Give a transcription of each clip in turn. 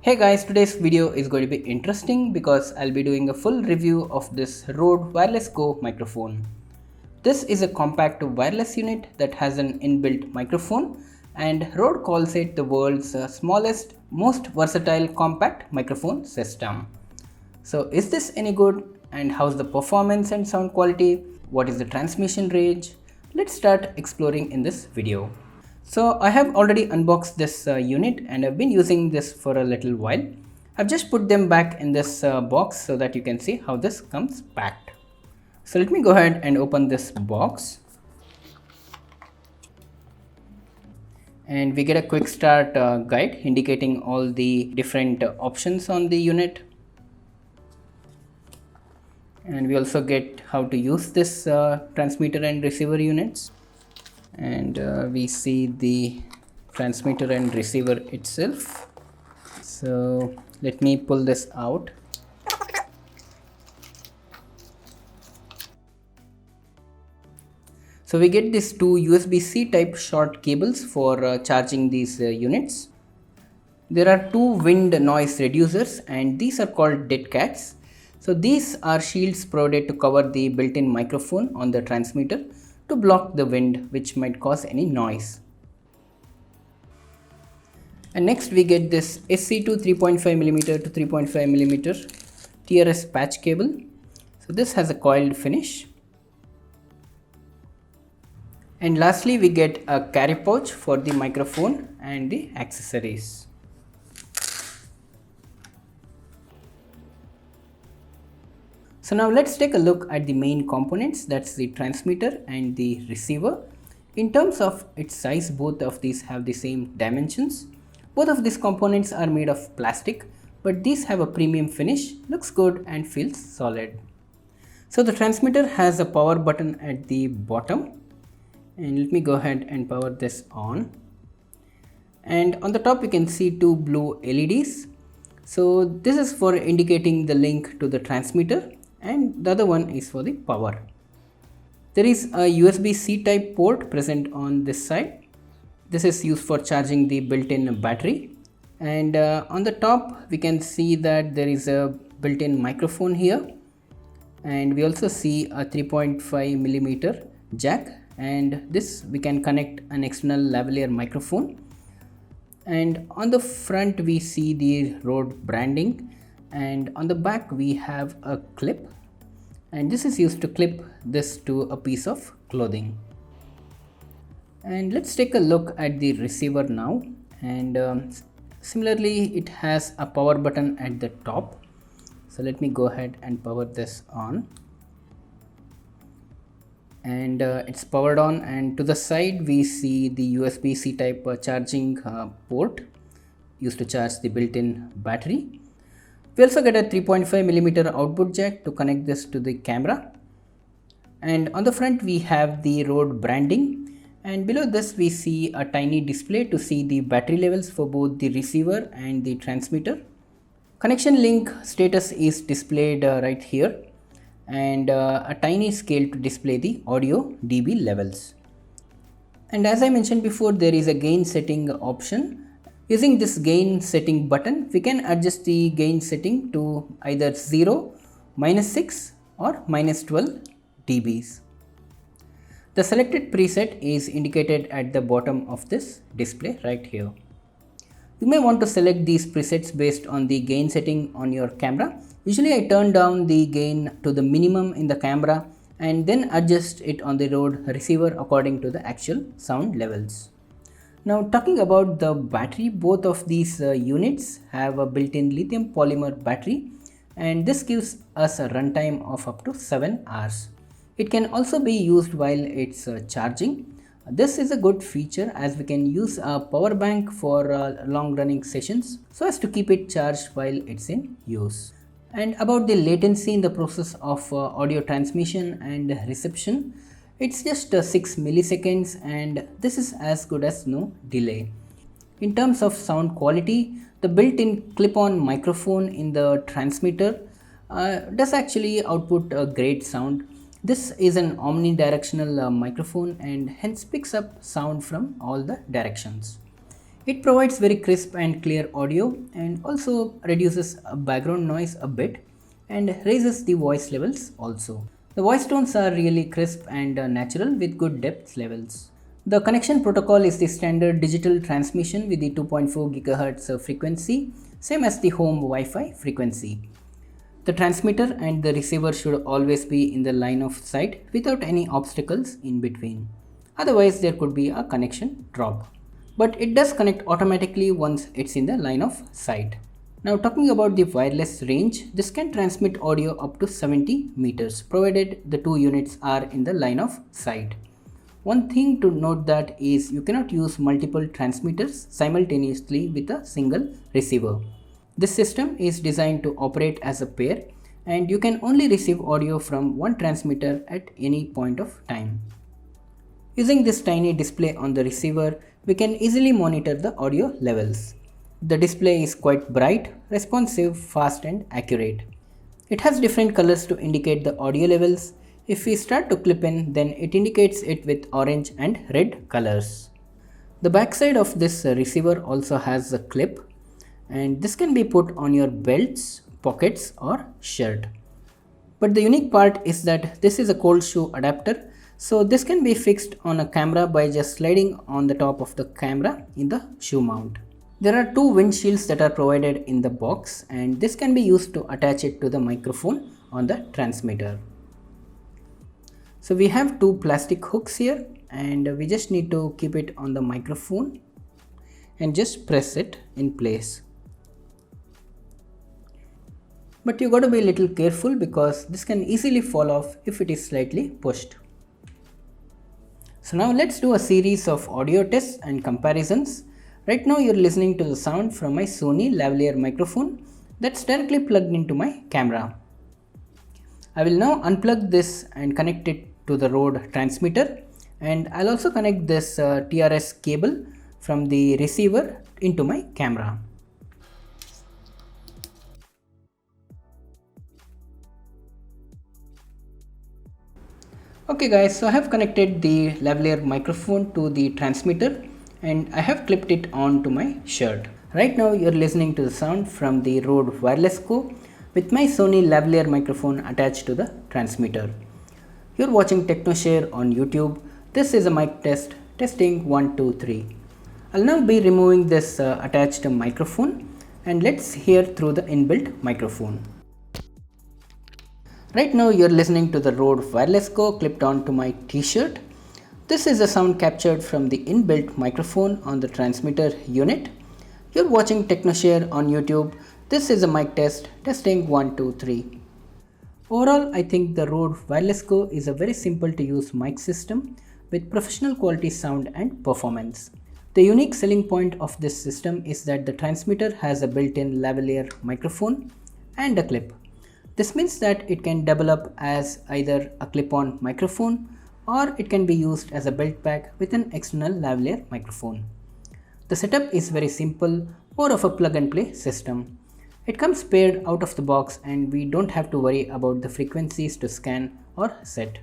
Hey guys, today's video is going to be interesting because I'll be doing a full review of this Rode Wireless Go microphone. This is a compact wireless unit that has an inbuilt microphone, and Rode calls it the world's smallest, most versatile compact microphone system. So is this any good, and how's the performance and sound quality? What is the transmission range? Let's start exploring in this video. So I have already unboxed this unit and I've been using this for a little while. I've just put them back in this box so that you can see how this comes packed. So let me go ahead and open this box. And we get a quick start guide indicating all the different options on the unit. And we also get how to use this transmitter and receiver units. And we see the transmitter and receiver itself. So let me pull this out. So we get these two USB-C type short cables for charging these units. There are two wind noise reducers, and these are called dead cats. So these are shields provided to cover the built-in microphone on the transmitter to block the wind which might cause any noise. And next we get this SC2 3.5mm to 3.5mm TRS patch cable. So this has a coiled finish. And lastly we get a carry pouch for the microphone and the accessories. So now let's take a look at the main components, that's the transmitter and the receiver. In terms of its size, both of these have the same dimensions. Both of these components are made of plastic, but these have a premium finish, looks good and feels solid. So the transmitter has a power button at the bottom, and let me go ahead and power this on. And on the top you can see two blue LEDs. So this is for indicating the link to the transmitter, and the other one is for the power. There is a USB-C type port present on this side. This is used for charging the built-in battery, and on the top we can see that there is a built-in microphone here, and we also see a 3.5mm jack, and this we can connect an external lavalier microphone. And on the front we see the Rode branding, and on the back we have a clip, and this is used to clip this to a piece of clothing. And let's take a look at the receiver now. And similarly it has a power button at the top. So let me go ahead and power this on, and it's powered on, and to the side we see the USB-C type charging port used to charge the built-in battery. We also get a 3.5mm output jack to connect this to the camera, and on the front we have the Rode branding, and below this we see a tiny display to see the battery levels for both the receiver and the transmitter. Connection link status is displayed right here, and a tiny scale to display the audio dB levels. And as I mentioned before, there is a gain setting option. Using this gain setting button, we can adjust the gain setting to either 0, -6 or -12 dBs. The selected preset is indicated at the bottom of this display right here. You may want to select these presets based on the gain setting on your camera. Usually I turn down the gain to the minimum in the camera and then adjust it on the Rode receiver according to the actual sound levels. Now talking about the battery, both of these units have a built-in lithium polymer battery, and this gives us a runtime of up to 7 hours. It can also be used while it's charging. This is a good feature as we can use a power bank for long running sessions so as to keep it charged while it's in use. And about the latency in the process of audio transmission and reception, it's just 6 milliseconds, and this is as good as no delay. In terms of sound quality, the built-in clip-on microphone in the transmitter does actually output a great sound. This is an omnidirectional microphone and hence picks up sound from all the directions. It provides very crisp and clear audio and also reduces background noise a bit and raises the voice levels also. The voice tones are really crisp and natural with good depth levels. The connection protocol is the standard digital transmission with the 2.4 GHz frequency, same as the home Wi-Fi frequency. The transmitter and the receiver should always be in the line of sight without any obstacles in between. Otherwise, there could be a connection drop. But it does connect automatically once it's in the line of sight. Now talking about the wireless range, this can transmit audio up to 70 meters provided the two units are in the line of sight. One thing to note that is you cannot use multiple transmitters simultaneously with a single receiver. This system is designed to operate as a pair and you can only receive audio from one transmitter at any point of time. Using this tiny display on the receiver, we can easily monitor the audio levels. The display is quite bright, responsive, fast and accurate. It has different colors to indicate the audio levels. If we start to clip in, then it indicates it with orange and red colors. The backside of this receiver also has a clip, and this can be put on your belts, pockets or shirt. But the unique part is that this is a cold shoe adapter, so this can be fixed on a camera by just sliding on the top of the camera in the shoe mount. There are two windshields that are provided in the box, and this can be used to attach it to the microphone on the transmitter. So we have two plastic hooks here and we just need to keep it on the microphone and just press it in place. But you got to be a little careful because this can easily fall off if it is slightly pushed. So now let's do a series of audio tests and comparisons. Right now you're listening to the sound from my Sony lavalier microphone that's directly plugged into my camera. I will now unplug this and connect it to the Rode transmitter, and I'll also connect this TRS cable from the receiver into my camera. Okay guys, so I have connected the lavalier microphone to the transmitter and I have clipped it onto my shirt. Right now you're listening to the sound from the Rode Wireless Go with my Sony lavalier microphone attached to the transmitter. You're watching TechnoShare on YouTube. This is a mic test, testing 1, 2, 3. I'll now be removing this attached microphone and let's hear through the inbuilt microphone. Right now you're listening to the Rode Wireless Go clipped onto my t-shirt. This is the sound captured from the inbuilt microphone on the transmitter unit. You're watching TechnoShare on YouTube. This is a mic test, testing 1, 2, 3. Overall, I think the Rode Wireless Go is a very simple to use mic system with professional quality sound and performance. The unique selling point of this system is that the transmitter has a built-in lavalier microphone and a clip. This means that it can double up as either a clip-on microphone or it can be used as a belt pack with an external lavalier microphone. The setup is very simple, more of a plug-and-play system. It comes paired out of the box and we don't have to worry about the frequencies to scan or set.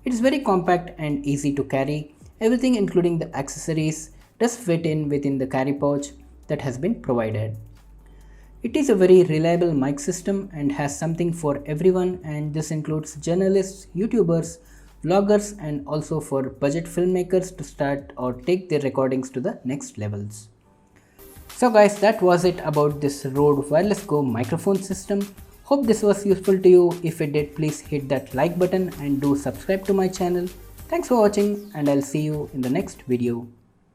It is very compact and easy to carry. Everything including the accessories does fit in within the carry pouch that has been provided. It is a very reliable mic system and has something for everyone, and this includes journalists, YouTubers, vloggers and also for budget filmmakers to start or take their recordings to the next levels. So guys, that was it about this Rode Wireless Go microphone system. Hope this was useful to you. If it did, please hit that like button and do subscribe to my channel. Thanks for watching and I'll see you in the next video.